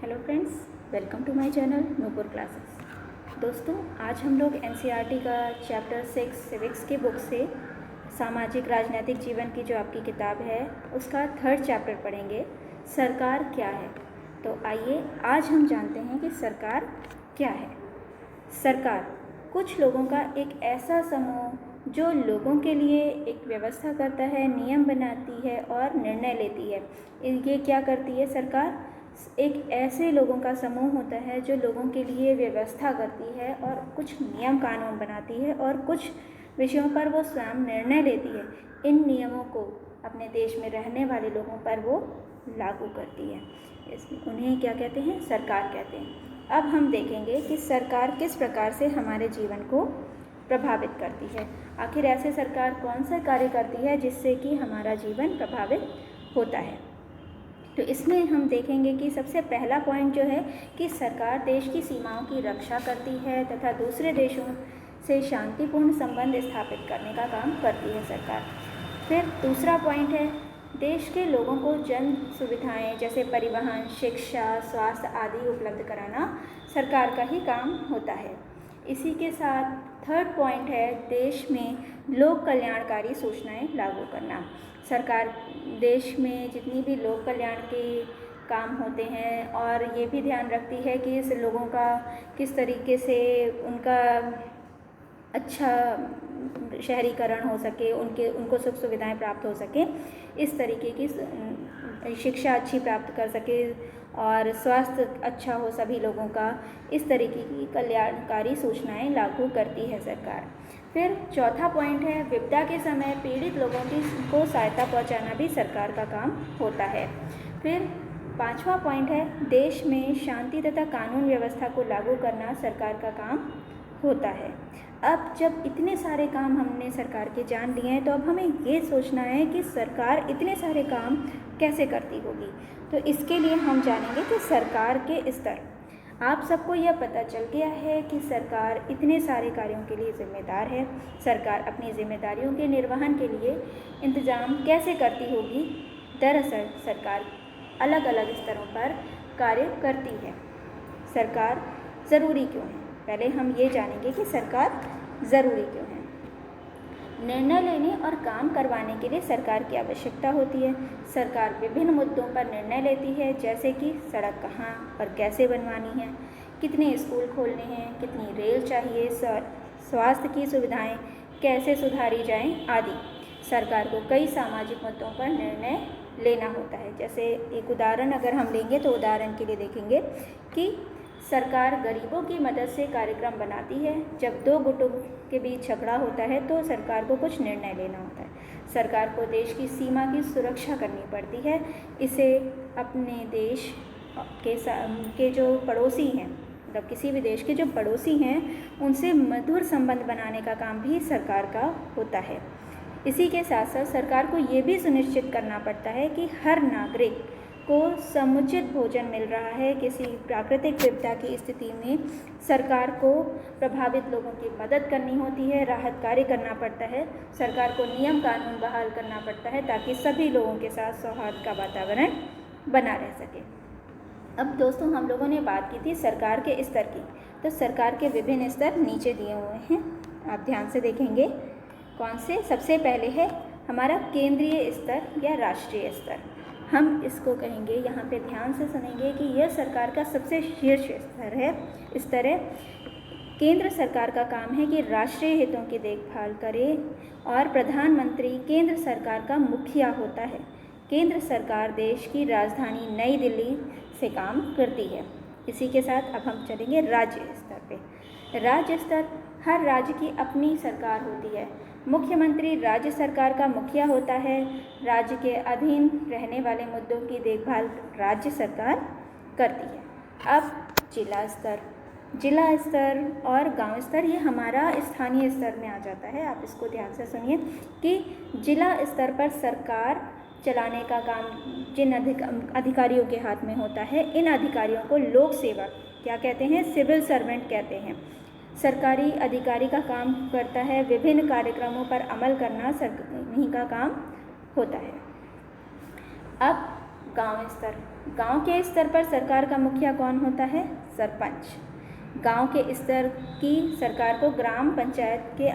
Hello friends, welcome to my channel Nupur classes. दोस्तों, आज हम लोग एनसीईआरटी का चैप्टर 6 सिविक्स की बुक से सामाजिक राजनीतिक जीवन की जो आपकी किताब है उसका 3rd चैप्टर पढ़ेंगे, सरकार क्या है। तो आइए आज हम जानते हैं कि सरकार क्या है। सरकार कुछ लोगों का एक ऐसा समूह जो लोगों के लिए एक व्यवस्था करता है, नियम बनाती है और निर्णय लेती है। ये क्या करती है सरकार? एक ऐसे लोगों का समूह होता है जो लोगों के लिए व्यवस्था करती है और कुछ नियम कानून बनाती है और कुछ विषयों पर वो स्वयं निर्णय लेती है। इन नियमों को अपने देश में रहने वाले लोगों पर वो लागू करती है। उन्हें क्या कहते हैं? सरकार कहते हैं। अब हम देखेंगे कि सरकार किस प्रकार से हमारे जीवन को प्रभावित करती है। आखिर ऐसे सरकार कौन सा कार्य करती है जिससे कि हमारा जीवन प्रभावित होता है। तो इसमें हम देखेंगे कि सबसे पहला पॉइंट जो है कि सरकार देश की सीमाओं की रक्षा करती है तथा दूसरे देशों से शांतिपूर्ण संबंध स्थापित करने का काम करती है सरकार। फिर दूसरा पॉइंट है देश के लोगों को जन सुविधाएं जैसे परिवहन, शिक्षा, स्वास्थ्य आदि उपलब्ध कराना सरकार का ही काम होता है। इसी के साथ 3rd पॉइंट है देश में लोक कल्याणकारी सूचनाएं लागू करना। सरकार देश में जितनी भी लोक कल्याण के काम होते हैं और ये भी ध्यान रखती है कि इस लोगों का किस तरीके से उनका अच्छा शहरीकरण हो सके, उनको सुख सुविधाएं प्राप्त हो सके, इस तरीके की शिक्षा अच्छी प्राप्त कर सके और स्वास्थ्य अच्छा हो सभी लोगों का, इस तरीके की कल्याणकारी सूचनाएं लागू करती है सरकार। फिर चौथा पॉइंट है विपदा के समय पीड़ित लोगों को सहायता पहुंचाना भी सरकार का काम होता है। फिर 5वां पॉइंट है देश में शांति तथा कानून व्यवस्था को लागू करना सरकार का काम होता है। अब जब इतने सारे काम हमने सरकार के जान लिए हैं तो अब हमें ये सोचना है कि सरकार इतने सारे काम कैसे करती होगी। तो इसके लिए हम जानेंगे कि सरकार के स्तर। आप सबको यह पता चल गया है कि सरकार इतने सारे कार्यों के लिए जिम्मेदार है। सरकार अपनी जिम्मेदारियों के निर्वहन के लिए इंतजाम कैसे करती होगी? दरअसल सरकार अलग अलग स्तरों पर कार्य करती है। सरकार ज़रूरी क्यों है? पहले हम ये जानेंगे कि सरकार ज़रूरी क्यों है। निर्णय लेने और काम करवाने के लिए सरकार की आवश्यकता होती है। सरकार विभिन्न मुद्दों पर निर्णय लेती है, जैसे कि सड़क कहाँ और कैसे बनवानी है, कितने स्कूल खोलने हैं, कितनी रेल चाहिए, स्वास्थ्य की सुविधाएं कैसे सुधारी जाएं आदि। सरकार को कई सामाजिक मुद्दों पर निर्णय लेना होता है। जैसे एक उदाहरण अगर हम लेंगे तो उदाहरण के लिए देखेंगे कि सरकार गरीबों की मदद से कार्यक्रम बनाती है। जब दो गुटों के बीच झगड़ा होता है तो सरकार को कुछ निर्णय लेना होता है। सरकार को देश की सीमा की सुरक्षा करनी पड़ती है। इसे अपने देश के जो पड़ोसी हैं, मतलब किसी भी देश के जो पड़ोसी हैं, उनसे मधुर संबंध बनाने का काम भी सरकार का होता है। इसी के साथ साथ सरकार को ये भी सुनिश्चित करना पड़ता है कि हर नागरिक को समुचित भोजन मिल रहा है। किसी प्राकृतिक विपदा की स्थिति में सरकार को प्रभावित लोगों की मदद करनी होती है, राहत कार्य करना पड़ता है। सरकार को नियम कानून बहाल करना पड़ता है ताकि सभी लोगों के साथ सौहार्द का वातावरण बना रह सके। अब दोस्तों, हम लोगों ने बात की थी सरकार के स्तर की, तो सरकार के विभिन्न स्तर नीचे दिए हुए हैं, आप ध्यान से देखेंगे। कौन से? सबसे पहले है हमारा केंद्रीय स्तर या राष्ट्रीय स्तर। हम इसको कहेंगे, यहाँ पे ध्यान से सुनेंगे कि यह सरकार का सबसे शीर्ष स्तर है। केंद्र सरकार का काम है कि राष्ट्रीय हितों की देखभाल करे और प्रधानमंत्री केंद्र सरकार का मुखिया होता है। केंद्र सरकार देश की राजधानी नई दिल्ली से काम करती है। इसी के साथ अब हम चलेंगे राज्य स्तर पे। राज्य स्तर, हर राज्य की अपनी सरकार होती है। मुख्यमंत्री राज्य सरकार का मुखिया होता है। राज्य के अधीन रहने वाले मुद्दों की देखभाल राज्य सरकार करती है। अब जिला स्तर और गांव स्तर, ये हमारा स्थानीय स्तर में आ जाता है। आप इसको ध्यान से सुनिए कि जिला स्तर पर सरकार चलाने का काम जिन अधिकारियों के हाथ में होता है, इन अधिकारियों को लोक सेवक क्या कहते हैं? सिविल सर्वेंट कहते हैं। सरकारी अधिकारी का काम करता है, विभिन्न कार्यक्रमों पर अमल करना इन्हीं का काम होता है। अब गांव स्तर, गांव के स्तर पर सरकार का मुखिया कौन होता है? सरपंच। गांव के स्तर की सरकार को ग्राम पंचायत के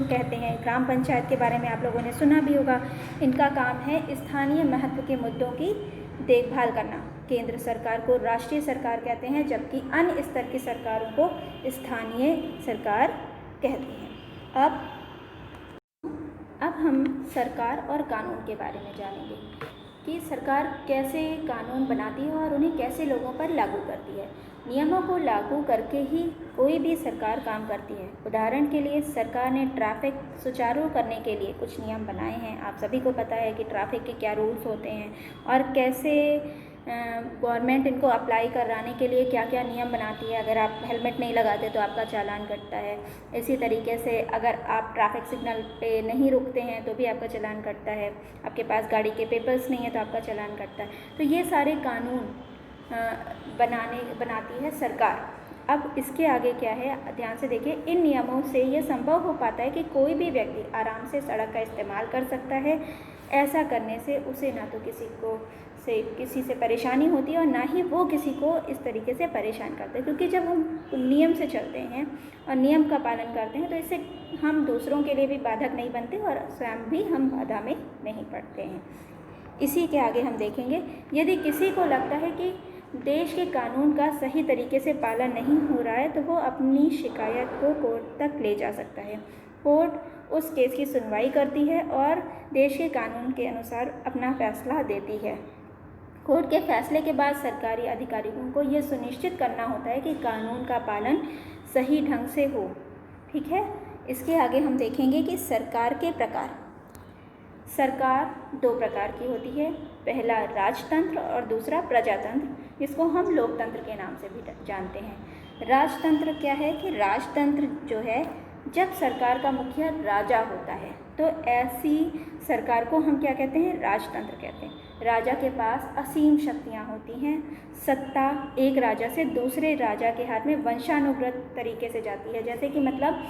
कहते हैं। ग्राम पंचायत के बारे में आप लोगों ने सुना भी होगा। इनका काम है स्थानीय महत्व के मुद्दों की देखभाल करना। केंद्र सरकार को राष्ट्रीय सरकार कहते हैं, जबकि अन्य स्तर की सरकारों को स्थानीय सरकार कहते हैं। अब हम सरकार और कानून के बारे में जानेंगे कि सरकार कैसे कानून बनाती है और उन्हें कैसे लोगों पर लागू करती है। नियमों को लागू करके ही कोई भी सरकार काम करती है। उदाहरण के लिए सरकार ने ट्रैफिक सुचारू करने के लिए कुछ नियम बनाए हैं। आप सभी को पता है कि ट्रैफिक के क्या रूल्स होते हैं और कैसे गवर्नमेंट इनको अप्लाई कराने के लिए क्या क्या नियम बनाती है। अगर आप हेलमेट नहीं लगाते तो आपका चालान कटता है। इसी तरीके से अगर आप ट्रैफिक सिग्नल पे नहीं रुकते हैं तो भी आपका चालान कटता है। आपके पास गाड़ी के पेपर्स नहीं है तो आपका चालान कटता है। तो ये सारे कानून बनाती है सरकार। अब इसके आगे क्या है, ध्यान से देखिए। इन नियमों से ये संभव हो पाता है कि कोई भी व्यक्ति आराम से सड़क का इस्तेमाल कर सकता है। ऐसा करने से उसे ना तो किसी से परेशानी होती है और ना ही वो किसी को इस तरीके से परेशान करते हैं, क्योंकि जब हम नियम से चलते हैं और नियम का पालन करते हैं तो इससे हम दूसरों के लिए भी बाधक नहीं बनते और स्वयं भी हम बाधा में नहीं पड़ते हैं। इसी के आगे हम देखेंगे, यदि किसी को लगता है कि देश के कानून का सही तरीके से पालन नहीं हो रहा है तो वो अपनी शिकायत को कोर्ट तक ले जा सकता है। कोर्ट उस केस की सुनवाई करती है और देश के कानून के अनुसार अपना फैसला देती है। कोर्ट के फैसले के बाद सरकारी अधिकारियों को यह सुनिश्चित करना होता है कि कानून का पालन सही ढंग से हो। ठीक है। इसके आगे हम देखेंगे कि सरकार के प्रकार। सरकार दो प्रकार की होती है, पहला राजतंत्र और दूसरा प्रजातंत्र, जिसको हम लोकतंत्र के नाम से भी जानते हैं। राजतंत्र क्या है कि राजतंत्र जो है, जब सरकार का मुखिया राजा होता है तो ऐसी सरकार को हम क्या कहते हैं? राजतंत्र कहते हैं। राजा के पास असीम शक्तियाँ होती हैं। सत्ता एक राजा से दूसरे राजा के हाथ में वंशानुगत तरीके से जाती है। जैसे कि मतलब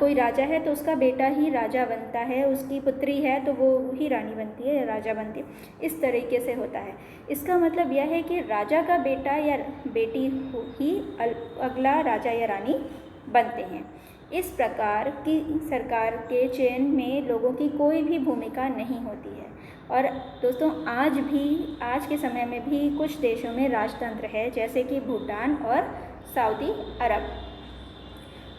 कोई राजा है तो उसका बेटा ही राजा बनता है, उसकी पुत्री है तो वो ही रानी बनती है, राजा बनती है, इस तरीके से होता है। इसका मतलब यह है कि राजा का बेटा या बेटी ही अगला राजा या रानी बनते हैं। इस प्रकार की सरकार के चयन में लोगों की कोई भी भूमिका नहीं होती है। और दोस्तों, आज के समय में भी कुछ देशों में राजतंत्र है, जैसे कि भूटान और सऊदी अरब।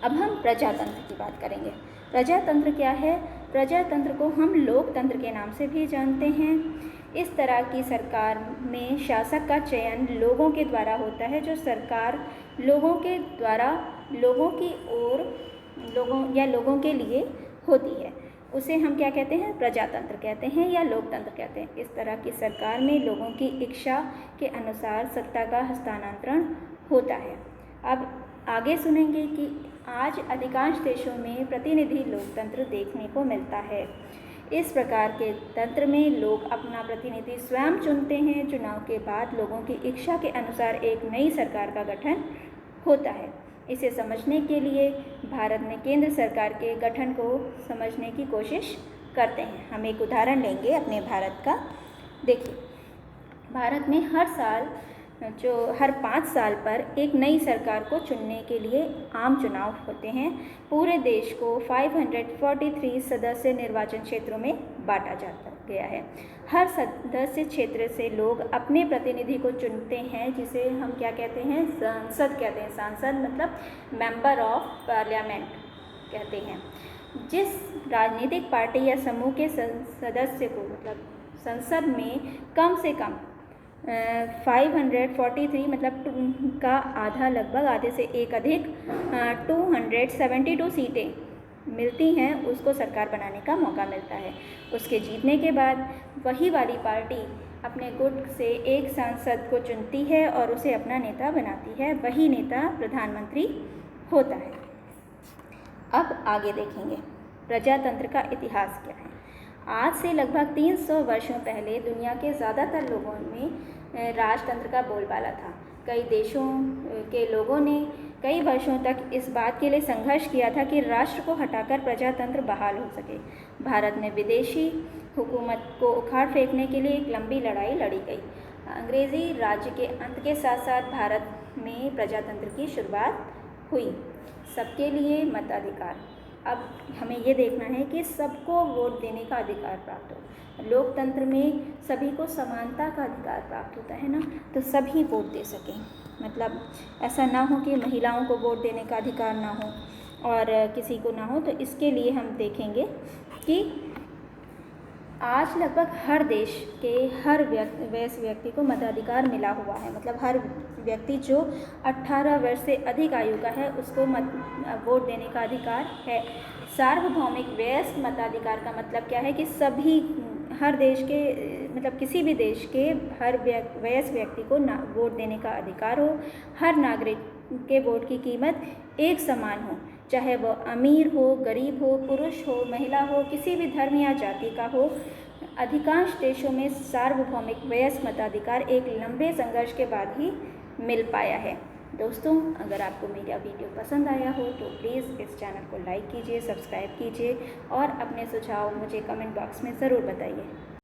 अब हम प्रजातंत्र की बात करेंगे। प्रजातंत्र क्या है? प्रजातंत्र को हम लोकतंत्र के नाम से भी जानते हैं। इस तरह की सरकार में शासक का चयन लोगों के द्वारा होता है। जो सरकार लोगों के द्वारा लोगों की ओर लोगों के लिए होती है, उसे हम क्या कहते हैं? प्रजातंत्र कहते हैं या लोकतंत्र कहते हैं। इस तरह की सरकार में लोगों की इच्छा के अनुसार सत्ता का हस्तांतरण होता है। अब आगे सुनेंगे कि आज अधिकांश देशों में प्रतिनिधि लोकतंत्र देखने को मिलता है। इस प्रकार के तंत्र में लोग अपना प्रतिनिधि स्वयं चुनते हैं। चुनाव के बाद लोगों की इच्छा के अनुसार एक नई सरकार का गठन होता है। इसे समझने के लिए भारत में केंद्र सरकार के गठन को समझने की कोशिश करते हैं। हम एक उदाहरण लेंगे अपने भारत का। देखिए, भारत में हर 5 साल पर एक नई सरकार को चुनने के लिए आम चुनाव होते हैं। पूरे देश को 543 सदस्य निर्वाचन क्षेत्रों में बांटा गया है। हर सदस्य क्षेत्र से लोग अपने प्रतिनिधि को चुनते हैं, जिसे हम क्या कहते हैं? सांसद कहते हैं। सांसद मतलब मेंबर ऑफ पार्लियामेंट कहते हैं। जिस राजनीतिक पार्टी या समूह के सदस्य को मतलब संसद में कम से कम 543 मतलब का आधा, लगभग आधे से एक अधिक 272 सीटें मिलती हैं, उसको सरकार बनाने का मौका मिलता है। उसके जीतने के बाद वही वाली पार्टी अपने गुट से एक सांसद को चुनती है और उसे अपना नेता बनाती है। वही नेता प्रधानमंत्री होता है। अब आगे देखेंगे प्रजातंत्र का इतिहास क्या है। आज से लगभग 300 वर्षों पहले दुनिया के ज़्यादातर लोगों में राजतंत्र का बोलबाला था। कई देशों के लोगों ने कई वर्षों तक इस बात के लिए संघर्ष किया था कि राष्ट्र को हटाकर प्रजातंत्र बहाल हो सके। भारत में विदेशी हुकूमत को उखाड़ फेंकने के लिए एक लंबी लड़ाई लड़ी गई। अंग्रेज़ी राज्य के अंत के साथ साथ भारत में प्रजातंत्र की शुरुआत हुई। सबके लिए मताधिकार। अब हमें ये देखना है कि सबको वोट देने का अधिकार प्राप्त हो। लोकतंत्र में सभी को समानता का अधिकार प्राप्त होता है ना, तो सभी वोट दे सकें। मतलब ऐसा ना हो कि महिलाओं को वोट देने का अधिकार ना हो और किसी को ना हो। तो इसके लिए हम देखेंगे कि आज लगभग हर देश के हर वयस्क व्यक्ति को मताधिकार मिला हुआ है। मतलब हर व्यक्ति जो 18 वर्ष से अधिक आयु का है उसको वोट देने का अधिकार है। सार्वभौमिक वयस्क मताधिकार का मतलब क्या है कि सभी हर देश के मतलब किसी भी देश के हर वयस्क व्यक्ति को वोट देने का अधिकार हो। हर नागरिक के वोट की कीमत एक समान हो, चाहे वह अमीर हो, गरीब हो, पुरुष हो, महिला हो, किसी भी धर्म या जाति का हो। अधिकांश देशों में सार्वभौमिक वयस्क मताधिकार एक लंबे संघर्ष के बाद ही मिल पाया है। दोस्तों, अगर आपको मेरा वीडियो पसंद आया हो तो प्लीज़ इस चैनल को लाइक कीजिए, सब्सक्राइब कीजिए और अपने सुझाव मुझे कमेंट बॉक्स में ज़रूर बताइए।